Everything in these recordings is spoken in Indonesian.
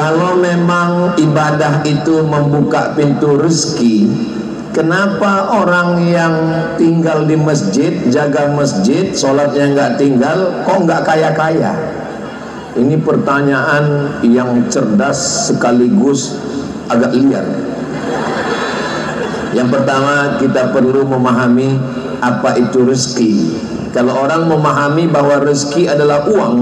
Kalau memang ibadah itu membuka pintu rezeki, kenapa orang yang tinggal di masjid, jaga masjid, sholatnya nggak tinggal, kok nggak kaya-kaya? Ini pertanyaan yang cerdas sekaligus agak liar. Yang pertama, kita perlu memahami apa itu rezeki. Kalau orang memahami bahwa rezeki adalah uang,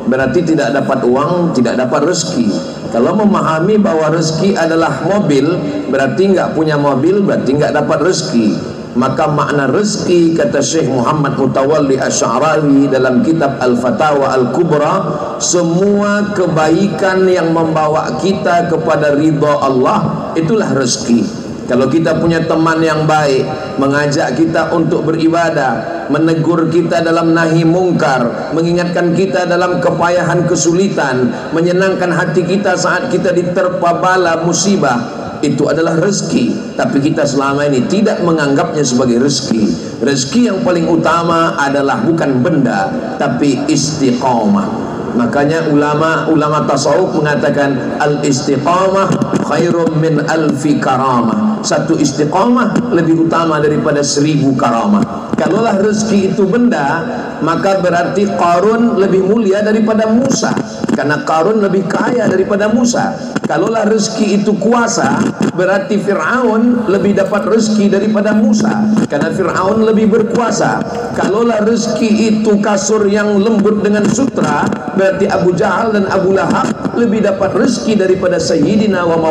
berarti tidak dapat uang, tidak dapat rezeki. Kalau memahami bahwa rezeki adalah mobil, berarti nggak punya mobil, berarti nggak dapat rezeki. Maka makna rezeki, kata Syekh Muhammad Mutawalli Asy'arawi dalam kitab Al-Fatawa Al-Kubra, semua kebaikan yang membawa kita kepada ridha Allah, itulah rezeki. Kalau kita punya teman yang baik, mengajak kita untuk beribadah, menegur kita dalam nahi mungkar, mengingatkan kita dalam kepayahan kesulitan, menyenangkan hati kita saat kita diterpa bala musibah, itu adalah rezeki. Tapi kita selama ini tidak menganggapnya sebagai rezeki. Rezeki yang paling utama adalah bukan benda, tapi istiqamah. Makanya ulama tasawuf mengatakan al-istiqamah khairum min alfi karamah. Satu istiqamah lebih utama daripada 1000 karamah. Kalaulah rezeki itu benda, maka berarti Qarun lebih mulia daripada Musa, karena Qarun lebih kaya daripada Musa. Kalaulah rezeki itu kuasa, berarti Fir'aun lebih dapat rezeki daripada Musa, karena Fir'aun lebih berkuasa. Kalaulah rezeki itu kasur yang lembut dengan sutra, berarti Abu Jahal dan Abu Lahab lebih dapat rezeki daripada Sayyidina wa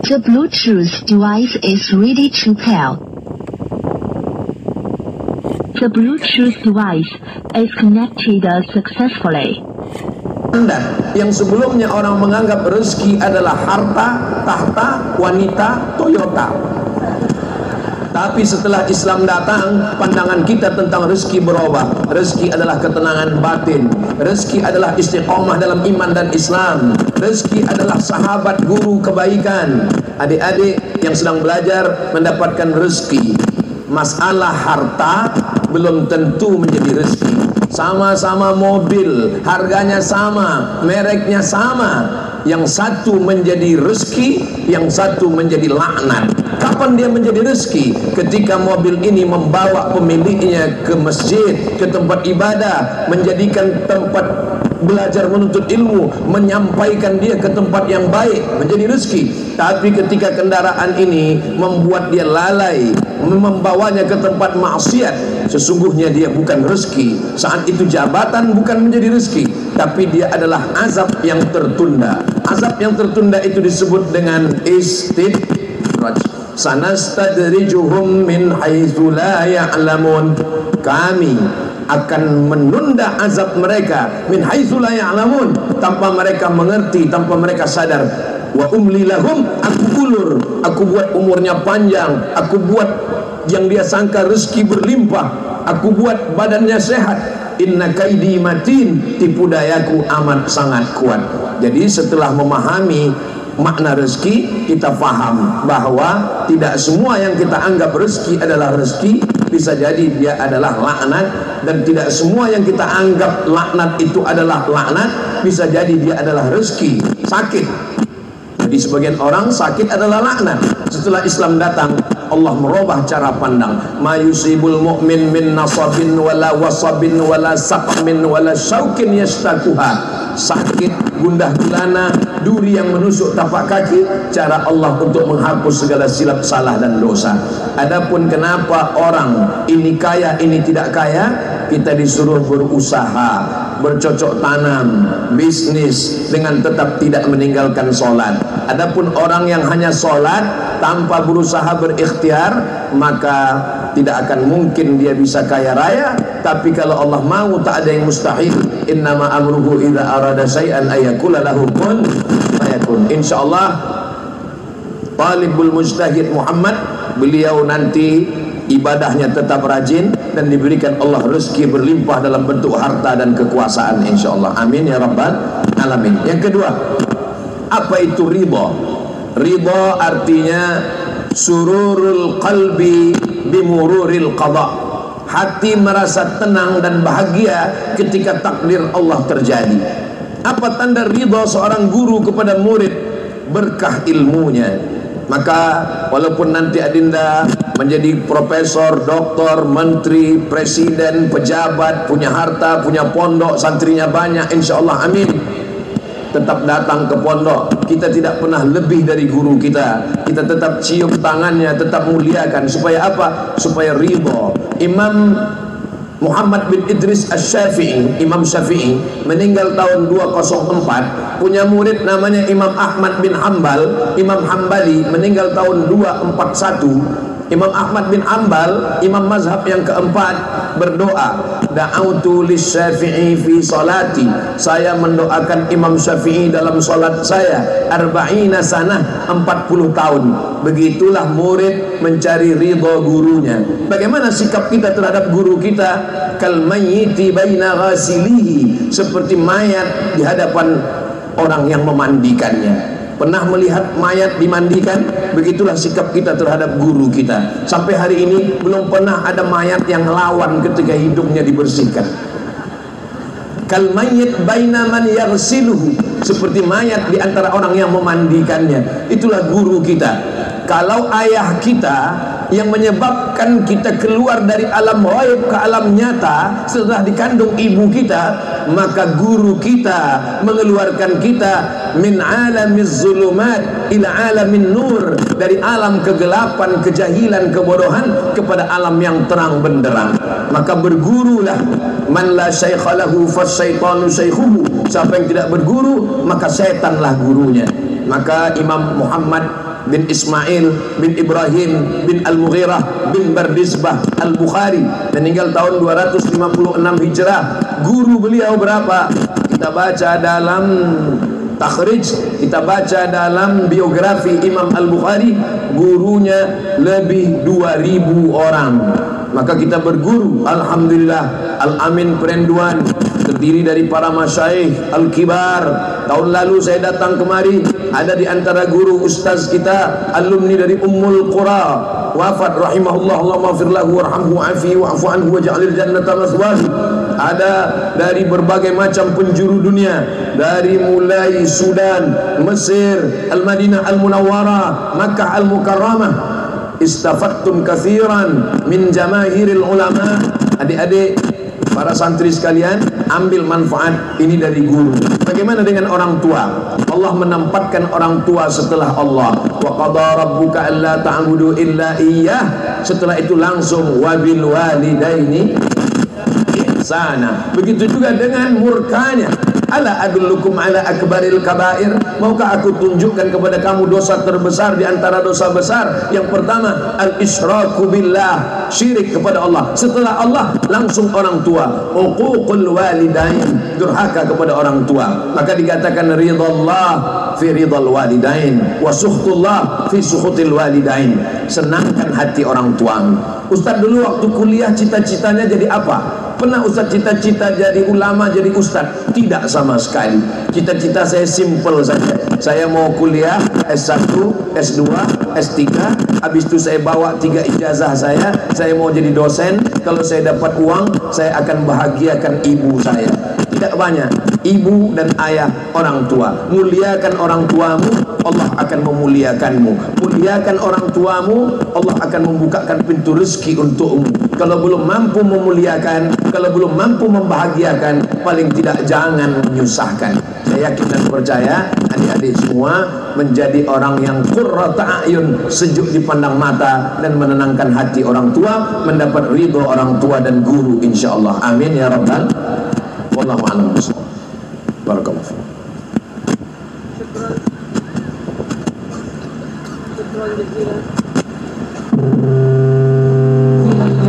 The Bluetooth device is ready to pair. The Bluetooth device is connected successfully. Anda yang sebelumnya orang menganggap rezeki adalah harta, tahta, wanita, Toyota. Tapi setelah Islam datang, pandangan kita tentang rezeki berubah. Rezeki adalah ketenangan batin. Rezeki adalah istiqomah dalam iman dan Islam. Rezeki adalah sahabat guru kebaikan. Adik-adik yang sedang belajar mendapatkan rezeki. Masalah harta belum tentu menjadi rezeki. Sama-sama mobil, harganya sama, mereknya sama. Yang satu menjadi rezeki, yang satu menjadi laknat. Kapan dia menjadi rezeki? Ketika mobil ini membawa pemiliknya ke masjid, ke tempat ibadah, menjadikan tempat belajar menuntut ilmu, menyampaikan dia ke tempat yang baik, menjadi rezeki. Tapi ketika kendaraan ini membuat dia lalai, membawanya ke tempat maksiat, sesungguhnya dia bukan rezeki. Saat itu jabatan bukan menjadi rezeki, tapi dia adalah azab yang tertunda. Azab yang tertunda itu disebut dengan istidraj. Sanastadrijuhum min haitsu la ya'lamun. Kami akan menunda azab mereka min haitsu la ya'lamun, tanpa mereka mengerti, tanpa mereka sadar. Wa umli lahum, aku ulur, aku buat umurnya panjang, aku buat yang dia sangka rezeki berlimpah, aku buat badannya sehat. Inna kaidi matin, tipu dayaku amat sangat kuat. Jadi setelah memahami makna rezeki, kita faham bahwa tidak semua yang kita anggap rezeki adalah rezeki. Bisa jadi dia adalah laknat, dan tidak semua yang kita anggap laknat itu adalah laknat. Bisa jadi dia adalah rezeki. Sakit, jadi sebagian orang sakit adalah laknat. Setelah Islam datang, Allah merubah cara pandang. Ma yusibul mu'min min nasabin wala wasabin wala saqmin wala syaukin yastakuha. Sakit, gundah gulana, duri yang menusuk tapak kaki, cara Allah untuk menghapus segala silap salah dan dosa. Adapun kenapa orang ini kaya, ini tidak kaya, kita disuruh berusaha, bercocok tanam, bisnis dengan tetap tidak meninggalkan sholat. Adapun orang yang hanya sholat tanpa berusaha berikhtiar, maka tidak akan mungkin dia bisa kaya raya. Tapi kalau Allah mau, tak ada yang mustahil. Innama amruhu idza arada syai'an ayakula lahu kun fayakun. Insyaallah talibul mujtahid Muhammad, beliau nanti ibadahnya tetap rajin dan diberikan Allah rezeki berlimpah dalam bentuk harta dan kekuasaan, insyaallah. Amin ya rabbal alamin. Yang kedua, apa itu ridha? Ridha artinya sururul qalbi bimururil qada. Hati merasa tenang dan bahagia ketika takdir Allah terjadi. Apa tanda ridha seorang guru kepada murid? Berkah ilmunya. Maka walaupun nanti adinda menjadi profesor, doktor, menteri, presiden, pejabat, punya harta, punya pondok, santrinya banyak, insya Allah, amin, tetap datang ke pondok. Kita tidak pernah lebih dari guru kita. Kita tetap cium tangannya, tetap muliakan. Supaya apa? Supaya ridha. Imam Muhammad bin Idris Asy-Syafi'i, Imam Syafi'i, meninggal tahun 204. Punya murid namanya Imam Ahmad bin Hambal, Imam Hambali, meninggal tahun 241. Imam Ahmad bin Hambal, imam mazhab yang keempat, berdoa, da'autu lis-Syafi'i fi salati, saya mendoakan Imam Syafi'i dalam salat saya, arba'ina sanah, 40 tahun. Begitulah murid mencari ridha gurunya. Bagaimana sikap kita terhadap guru kita? Kal mayyiti baina ghasilihi, seperti mayat di hadapan orang yang memandikannya. Pernah melihat mayat dimandikan? Begitulah sikap kita terhadap guru kita. Sampai hari ini belum pernah ada mayat yang lawan ketika hidupnya dibersihkan. Kal mayyit baina man yaghsiluhu, seperti mayat di antara orang yang memandikannya. Itulah guru kita. Kalau ayah kita yang menyebabkan kita keluar dari alam ghaib ke alam nyata setelah dikandung ibu kita, maka guru kita mengeluarkan kita min alamiz zulumat ila alamin nur, dari alam kegelapan, kejahilan, kebodohan kepada alam yang terang benderang. Maka bergurulah. Man la syaikha lahu fasyaitanu syaikhuhu, siapa yang tidak berguru maka setanlah gurunya. Maka Imam Muhammad bin Ismail bin Ibrahim bin Al-Mughirah bin Bardizbah Al-Bukhari meninggal tahun 256 Hijrah. Guru beliau berapa? Kita baca dalam takhrij, kita baca dalam biografi Imam Al-Bukhari, gurunya lebih 2000 orang. Maka kita berguru, alhamdulillah. Al-Amin Perenduan terdiri dari para masyaikh al-kibar. Tahun lalu saya datang kemari, ada di antara guru ustaz kita, alumni dari Ummul Qura, wafat rahimahullah, Allahumma maghfir lahu warhamhu wa'afi wa'fu anhu waj'alil jannata maswahu. Ada dari berbagai macam penjuru dunia, dari mulai Sudan, Mesir, Al-Madinah Al-Munawwarah, Makkah Al-Mukarramah. Istafattum kathiran min jamahiril ulama. Adik-adik, para santri sekalian, ambil manfaat ini dari guru. Bagaimana dengan orang tua? Allah menempatkan orang tua setelah Allah. Wa qada rabbuka alla ta'budu illa iyyah. Setelah itu langsung wabil walidaini ihsana. Begitu juga dengan murkanya. Ala adullukum ala akbaril kabair, maukah aku tunjukkan kepada kamu dosa terbesar di antara dosa besar? Yang pertama, al-isyraku billah, syirik kepada Allah. Setelah Allah langsung orang tua. Uququl walidain, durhaka kepada orang tua. Maka dikatakan ridallah fi ridal walidain wa suhtullah fi suhutil walidain. Senangkan hati orang tuamu. Ustaz dulu waktu kuliah cita-citanya jadi apa? Pernah Ustaz cita-cita jadi ulama, jadi ustaz? Tidak sama sekali. Cita-cita saya simple saja. Saya mau kuliah S1, S2, S3. Habis itu saya bawa 3 ijazah saya. Saya mau jadi dosen. Kalau saya dapat uang, saya akan bahagiakan ibu saya. Tidak banyak. Ibu dan ayah, orang tua. Muliakan orang tuamu, Allah akan memuliakanmu. Muliakan orang tuamu, Allah akan membukakan pintu rezeki untukmu. Kalau belum mampu memuliakan, kalau belum mampu membahagiakan, paling tidak jangan menyusahkan. Saya yakin dan percaya adik-adik semua menjadi orang yang qurrata a'yun, sejuk dipandang mata dan menenangkan hati orang tua, mendapat ridho orang tua dan guru insyaallah. Amin ya rabbal. Wallahu a'lam bishawab. Barakallahu fiik.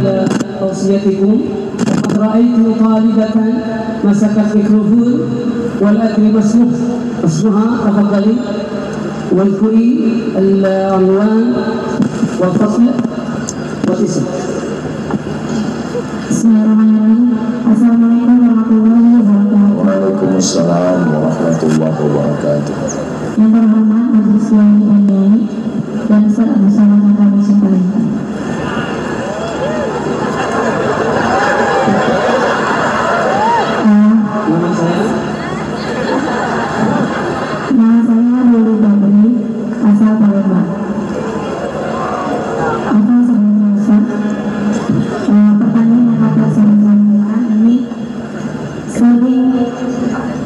على توصيتكم. وقد رأيت طالبة مسكت ميكروفون والأدري مسموح اسمها، تفضلي واذكري العنوان والفصل والاسم. Bismillahirrahmanirrahim. Assalamualaikum warahmatullahi wabarakatuh. Waalaikumsalam warahmatullahi wabarakatuh. Yang terhormat Majelis Wali NDI dan Ustaz Abdul Somad yang kami cintai. Nama saya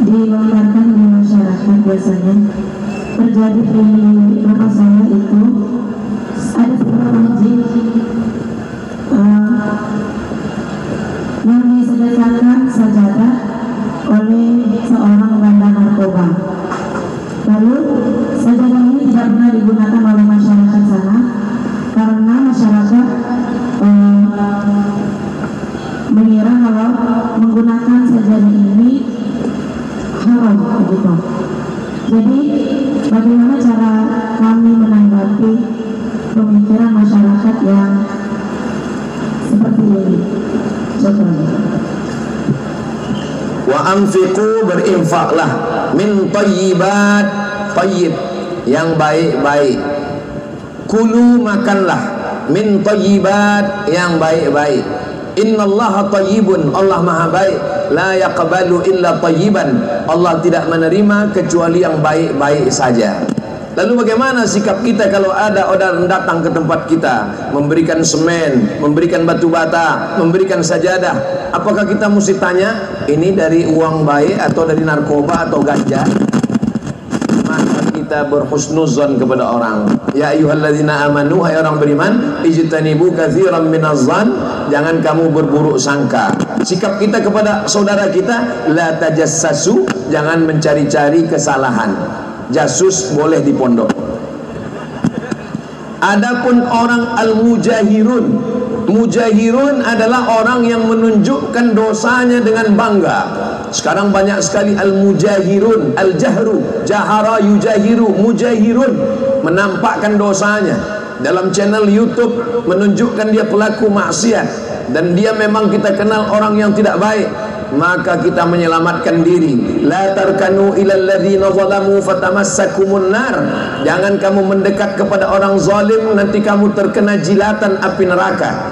dilontarkan di masyarakat biasanya terjadi di tempat saya itu ada sebuah masjid yang disediakan sajadah oleh seorang bandar narkoba. Lalu sajadah ini tidak pernah digunakan oleh masyarakat sana karena masyarakat mengira kalau menggunakan sajadah ini haram begitu. Jadi bagaimana cara kami menanggapi pemikiran masyarakat yang seperti ini? Contohnya, wa anfiqu, berinfaklah, min thayyibat, thayyib yang baik-baik, kulu, makanlah, min thayyibat yang baik-baik. Innallaha thayyibun, Allah maha baik, la yaqbalu illa thayyiban, Allah tidak menerima kecuali yang baik-baik saja. Lalu bagaimana sikap kita kalau ada orang datang ke tempat kita memberikan semen, memberikan batu bata, memberikan sajadah? Apakah kita mesti tanya ini dari uang baik atau dari narkoba atau ganja? Maka kita berhusnuzon kepada orang. Ya ayyuhalladzina amanu, hai orang beriman, ijtanibu katsiran minazzan, jangan kamu berburuk sangka. Sikap kita kepada saudara kita, la tajassasu, jangan mencari-cari kesalahan. Jasus boleh di pondok. Adapun orang al-mujahirun, mujahirun adalah orang yang menunjukkan dosanya dengan bangga. Sekarang banyak sekali al-mujahirun, al-jahru, jahara yujahiru, mujahirun, menampakkan dosanya dalam channel YouTube, menunjukkan dia pelaku maksiat dan dia memang kita kenal orang yang tidak baik. Maka kita menyelamatkan diri. La tarkanu ilal ladzina zalamu fatamassakumun nar. Jangan kamu mendekat kepada orang zalim, nanti kamu terkena jilatan api neraka.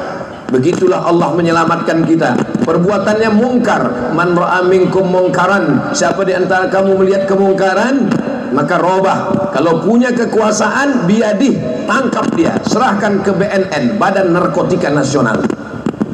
Begitulah Allah menyelamatkan kita. Perbuatannya mungkar, man ra'a minkum mungkaran, siapa di antara kamu melihat kemungkaran, maka robah. Kalau punya kekuasaan, biadih, tangkap dia, serahkan ke BNN, Badan Narkotika Nasional.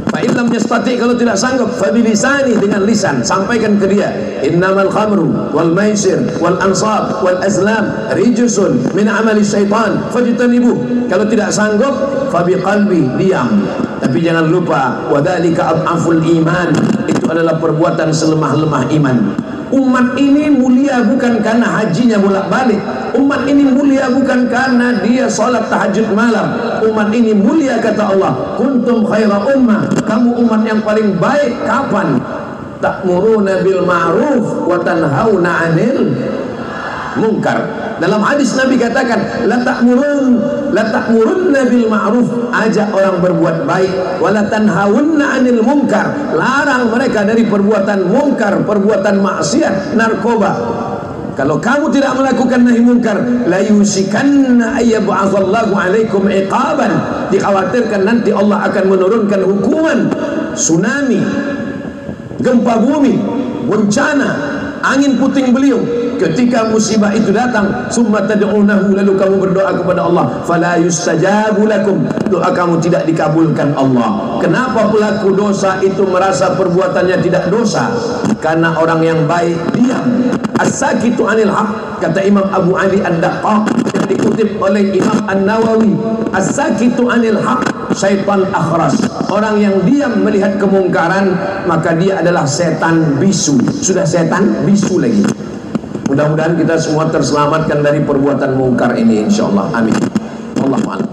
Fa'illam yastati, kalau tidak sanggup, fabilisani, dengan lisan, sampaikan ke dia, innamal khamru wal maisir wal ansab wal azlam rijsun min amali syaitan fajtanibu. Kalau tidak sanggup, fabiqalbi, diam. Tapi jangan lupa, wadzalika adhaful iman, itu adalah perbuatan selemah-lemah iman. Umat ini mulia bukan karena hajinya bolak-balik. Umat ini mulia bukan karena dia salat tahajud malam. Umat ini mulia, kata Allah, kuntum khaira ummah, kamu umat yang paling baik. Kapan? Ta'muruna bil ma'ruf wa tanhauna 'anil munkar. Dalam hadis Nabi katakan, la ta'murunna bil ma'ruf, ajak orang berbuat baik, wa la tanhauna 'anil munkar, larang mereka dari perbuatan munkar, perbuatan maksiat, narkoba. Kalau kamu tidak melakukan nahi munkar, la yusikanna ayyab'atsallahu 'alaikum iqaban, dikhawatirkan nanti Allah akan menurunkan hukuman, tsunami, gempa bumi, bencana, angin puting beliung. Ketika musibah itu datang, summa tad'unahu, lalu kamu berdoa kepada Allah, fala yustajabu lakum, doa kamu tidak dikabulkan Allah. Kenapa pelaku dosa itu merasa perbuatannya tidak dosa? Karena orang yang baik diam. As-sakitu 'anil haq, kata Imam Abu Ali Ad-Daqqaq yang dikutip oleh Imam An-Nawawi, as-sakitu 'anil haq syaitan akhras. Orang yang diam melihat kemungkaran, maka dia adalah setan bisu. Sudah setan bisu lagi. Mudah-mudahan kita semua terselamatkan dari perbuatan mungkar ini, insyaallah. Amin. Wallahu a'lam.